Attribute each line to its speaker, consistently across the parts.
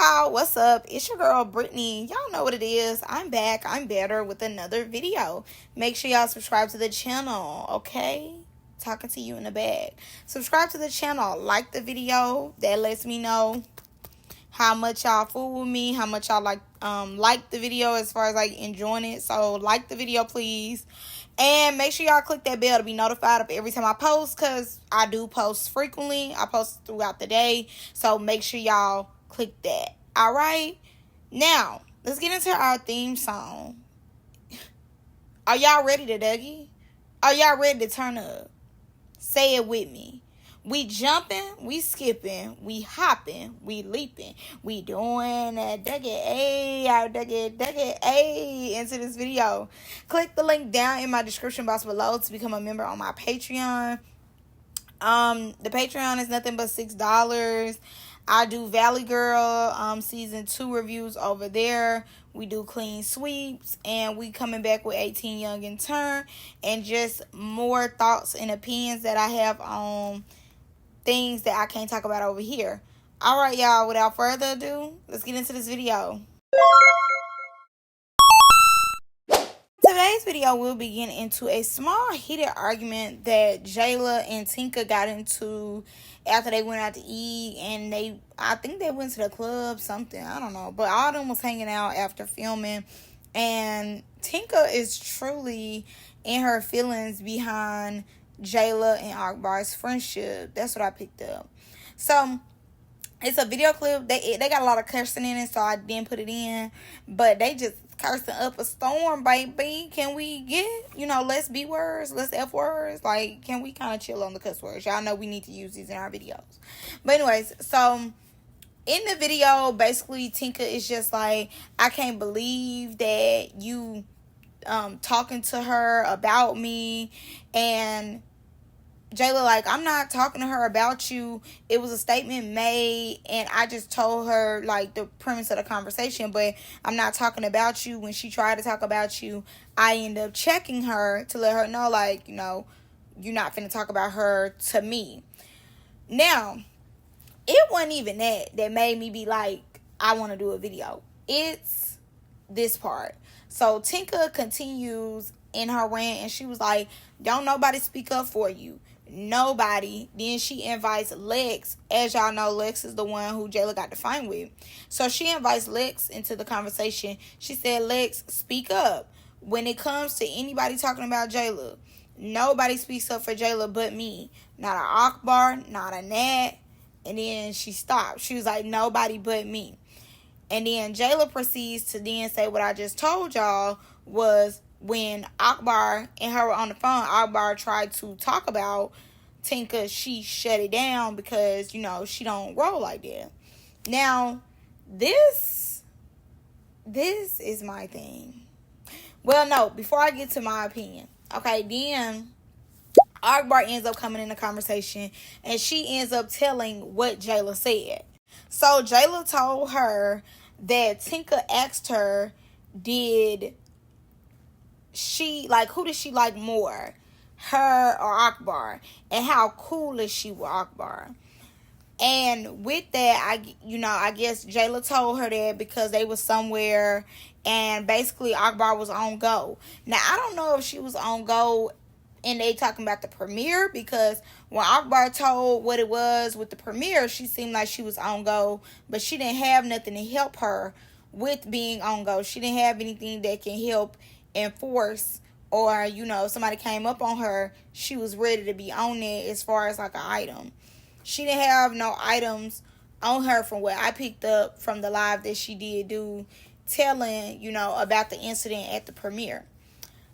Speaker 1: y'all, what's up? It's your girl Brittany. Y'all know what it is. I'm back. I'm better with another video. Make sure y'all subscribe to the channel, okay? Talking to you in the bag. Subscribe to the channel. Like the video. That lets me know how much y'all fool with me, how much y'all like the video as far as like enjoying it. So like the video, please. And make sure y'all click that bell to be notified of every time I post, because I do post frequently. I post throughout the day. So make sure y'all click that. Alright? Now, let's get into our theme song. Are y'all ready to Dougie? Are y'all ready to turn up? Say it with me. We jumping, we skipping, we hopping, we leaping, we doing that Dougie, Dougie, into this video. Click the link down in my description box below to become a member on my Patreon. The Patreon is nothing but $6. I do Valley Girl season 2 reviews over there. We do clean sweeps, and we coming back with 18 Young in Turn, and just more thoughts and opinions that I have on things that I can't talk about over here. Alright, y'all, without further ado, let's get into this video. Today's video will be getting into a small heated argument that Jela and Tinka got into after they went out to eat, and I think they went to the club, something, I don't know, but all of them was hanging out after filming, and Tinka is truly in her feelings behind Jela and Akbar's friendship. That's what I picked up. So it's a video clip. They got a lot of cursing in it, so I didn't put it in, but they just cursing up a storm, baby. Can we get, less B words, less F words? Like, can we kind of chill on the cuss words? Y'all know we need to use these in our videos. But anyways, so in the video, basically Tinka is just like, I can't believe that you talking to her about me, and Jela like, I'm not talking to her about you. It was a statement made, and I just told her like the premise of the conversation, but I'm not talking about you. When she tried to talk about you, I ended up checking her to let her know, like, you're not finna talk about her to me. Now, it wasn't even that made me be like, I want to do a video. It's this part. So Tinka continues in her rant, and she was like, don't nobody speak up for you. Nobody. Then she invites Lex. As y'all know, Lex is the one who Jela got to fight with. So she invites Lex into the conversation. She said, Lex, speak up. When it comes to anybody talking about Jela, nobody speaks up for Jela but me. Not a Akbar, not a Nat. And then she stopped. She was like, nobody but me. And then Jela proceeds to then say what I just told y'all was, when Akbar and her were on the phone, Akbar tried to talk about Tinka. She shut it down because, she don't roll like that. Now, this is my thing. Well, no, before I get to my opinion. Okay, then Akbar ends up coming in the conversation, and she ends up telling what Jela said. So Jela told her that Tinka asked her, who did she like more, her or Akbar, and how cool is she with Akbar? And with that, I guess Jela told her that because they was somewhere, and basically Akbar was on go. Now, I don't know if she was on go and they talking about the premiere, because when Akbar told what it was with the premiere, she seemed like she was on go, but she didn't have nothing to help her with being on go. She didn't have anything that can help enforce, or somebody came up on her, she was ready to be on it as far as like an item. She didn't have no items on her from what I picked up from the live that she did do, telling about the incident at the premiere.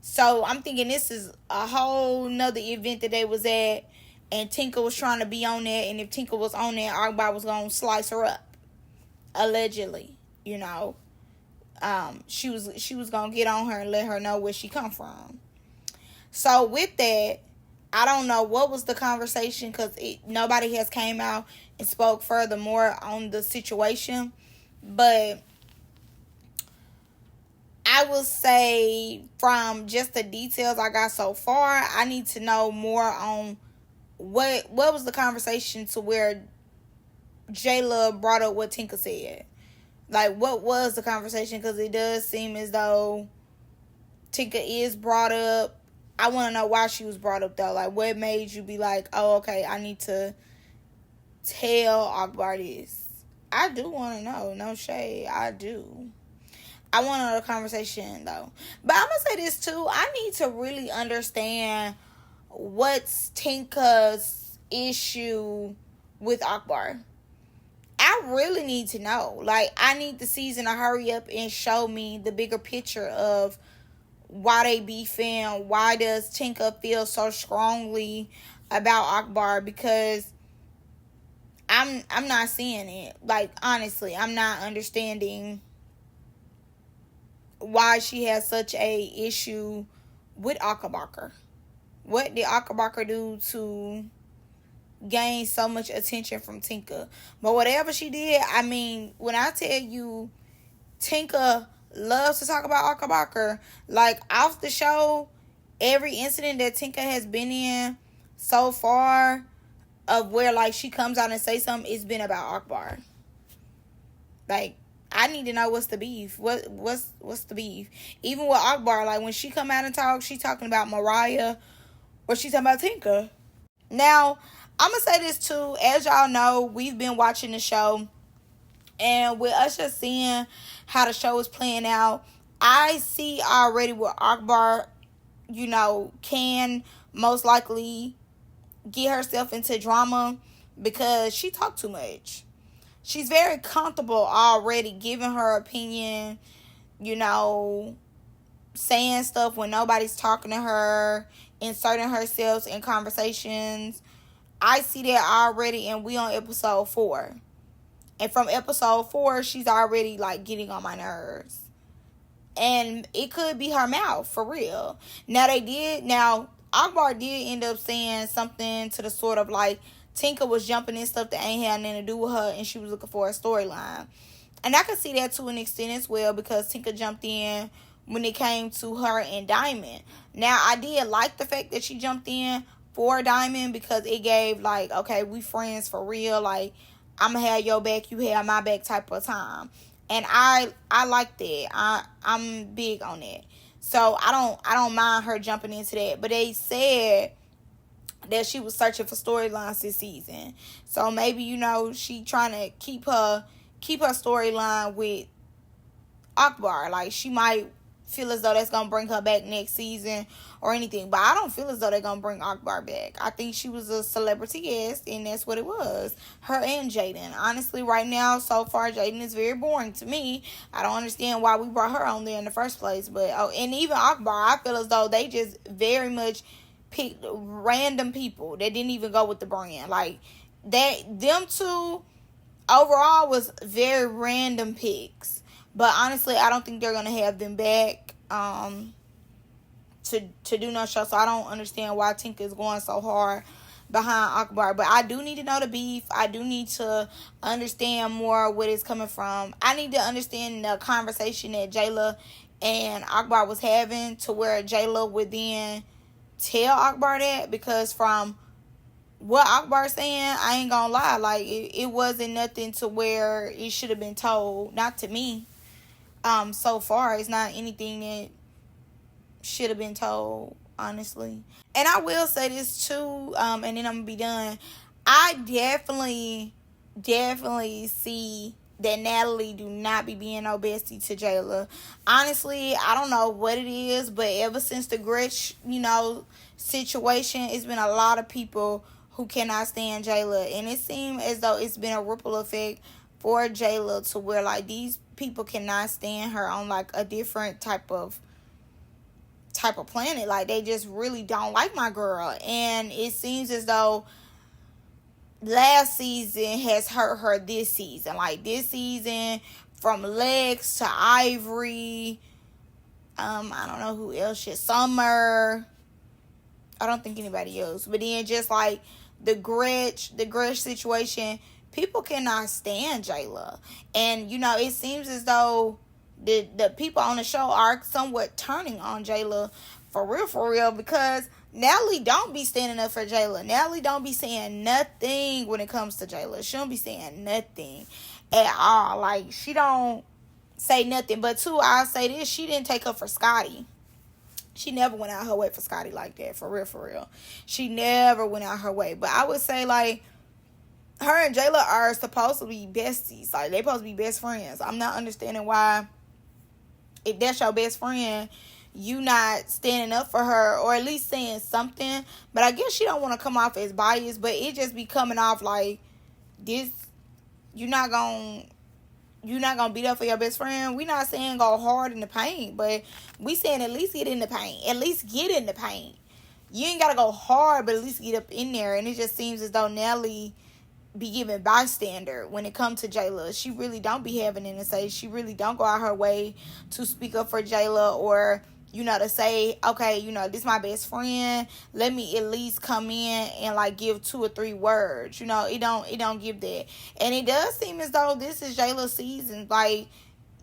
Speaker 1: So I'm thinking this is a whole nother event that they was at, and Tinka was trying to be on that, and if Tinka was on that, Akbar was gonna slice her up, allegedly. She was gonna get on her and let her know where she come from. So with that, I don't know what was the conversation, because nobody has came out and spoke furthermore on the situation. But I will say, from just the details I got so far, I need to know more on what was the conversation to where Jela brought up what Tinka said. Like, what was the conversation? Because it does seem as though Tinka is brought up. I want to know why she was brought up, though. Like, what made you be like, oh, okay, I need to tell Akbar this? I do want to know. No shade. I do. I want to know the conversation, though. But I'm going to say this, too. I need to really understand what's Tinka's issue with Akbar. I really need to know. Like, I need the season to hurry up and show me the bigger picture of why they beefing. Why does Tinka feel so strongly about Akbar? Because I'm not seeing it. Like, honestly, I'm not understanding why she has such a issue with Akbar. What did Akbar do to gain so much attention from Tinka? But whatever she did, I mean, when I tell you Tinka loves to talk about Akbar, like, off the show, every incident that Tinka has been in so far, of where, like, she comes out and say something, it's been about Akbar. Like, I need to know what's the beef. What's the beef? Even with Akbar, like, when she come out and talk, she talking about Mariah, or she talking about Tinka. Now, I'm going to say this too. As y'all know, we've been watching the show. And with us just seeing how the show is playing out, I see already where Akbar, can most likely get herself into drama because she talked too much. She's very comfortable already giving her opinion, saying stuff when nobody's talking to her, inserting herself in conversations. I see that already, and we on episode 4. And from episode 4, she's already, like, getting on my nerves. And it could be her mouth, for real. Now, Akbar did end up saying something to the sort of, like, Tinka was jumping in stuff that ain't had nothing to do with her, and she was looking for a storyline. And I could see that to an extent as well, because Tinka jumped in when it came to her and Diamond. Now, I did like the fact that she jumped in for Diamond, because it gave, like, okay, we friends for real. Like, I'm gonna have your back, you have my back type of time. And I like that. I'm big on that. So I don't mind her jumping into that. But they said that she was searching for storylines this season. So maybe, she trying to keep her storyline with Akbar. Like, she might feel as though that's gonna bring her back next season or anything. But I don't feel as though they're gonna bring Akbar back. I think she was a celebrity guest, and that's what it was. Her and Jaden. Honestly, right now, so far, Jaden is very boring to me. I don't understand why we brought her on there in the first place. But and even Akbar, I feel as though they just very much picked random people that didn't even go with the brand. Like, them two overall was very random picks. But honestly, I don't think they're gonna have them back to do no show. So I don't understand why Tinka is going so hard behind Akbar. But I do need to know the beef. I do need to understand more where it's coming from. I need to understand the conversation that Jela and Akbar was having, to where Jela would then tell Akbar that, because from what Akbar's saying, I ain't gonna lie, like, it wasn't nothing to where it should have been told. Not to me. So far, it's not anything that should have been told, honestly. And I will say this too, and then I'm gonna be done. I definitely see that Natalie do not be being no bestie to Jayla. Honestly, I don't know what it is, but ever since the Gretch, situation, it's been a lot of people who cannot stand Jayla, and it seems as though it's been a ripple effect for Jayla, to where, like, these people cannot stand her on, like, a different type of planet. Like, they just really don't like my girl. And it seems as though last season has hurt her this season. Like, this season, from Lex to Ivory, I don't know who else yet, Summer, I don't think anybody else. But then just, like, the Gretch situation, people cannot stand Jayla. And, it seems as though the people on the show are somewhat turning on Jayla for real, because Natalie don't be standing up for Jayla. Natalie don't be saying nothing when it comes to Jayla. She don't be saying nothing. at all. Like, she don't say nothing. But too, I'll say this, she didn't take up for Scotty. She never went out her way for Scotty like that. For real, for real. She never went out her way. But I would say, like, her and Jela are supposed to be besties. Like, they supposed to be best friends. I'm not understanding why, if that's your best friend, you not standing up for her, or at least saying something. But I guess she don't want to come off as biased, but it just be coming off like this. You're not gonna beat up for your best friend. We not saying go hard in the paint, but we saying at least get in the paint. At least get in the paint. You ain't gotta go hard, but at least get up in there. And it just seems as though Nelly be giving bystander when it comes to Jela. She really don't be having anything to say. She really don't go out her way to speak up for Jela, or, you know, to say, okay, you know, this my best friend. Let me at least come in and, like, give 2 or 3 words. You know, it don't give that. And it does seem as though this is Jela's season. Like,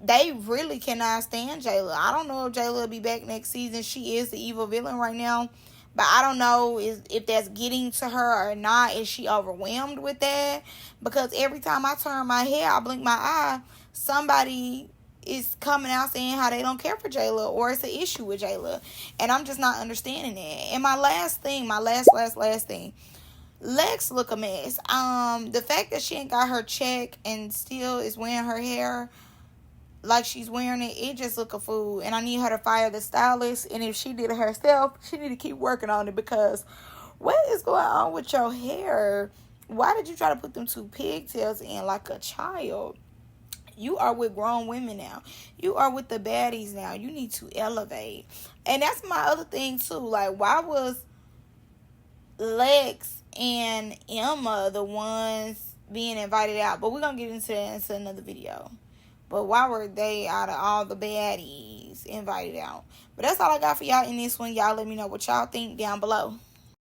Speaker 1: they really cannot stand Jela. I don't know if Jela will be back next season. She is the evil villain right now. But I don't know if that's getting to her or not. Is she overwhelmed with that? Because every time I turn my head, I blink my eye, somebody is coming out saying how they don't care for Jela, or it's an issue with Jela. And I'm just not understanding that. And my last thing, my last thing. Lex look a mess. The fact that she ain't got her check and still is wearing her hair like she's wearing it, it just look a fool. And I need her to fire the stylist. And if she did it herself, she need to keep working on it, because what is going on with your hair? Why did you try to put them 2 pigtails in like a child? You are with grown women now. You are with the baddies now. You need to elevate. And that's my other thing too. Like, why was Lex and Emma the ones being invited out? But we're going to get into that in another video. But why were they, out of all the baddies, invited out? But that's all I got for y'all in this one. Y'all let me know what y'all think down below.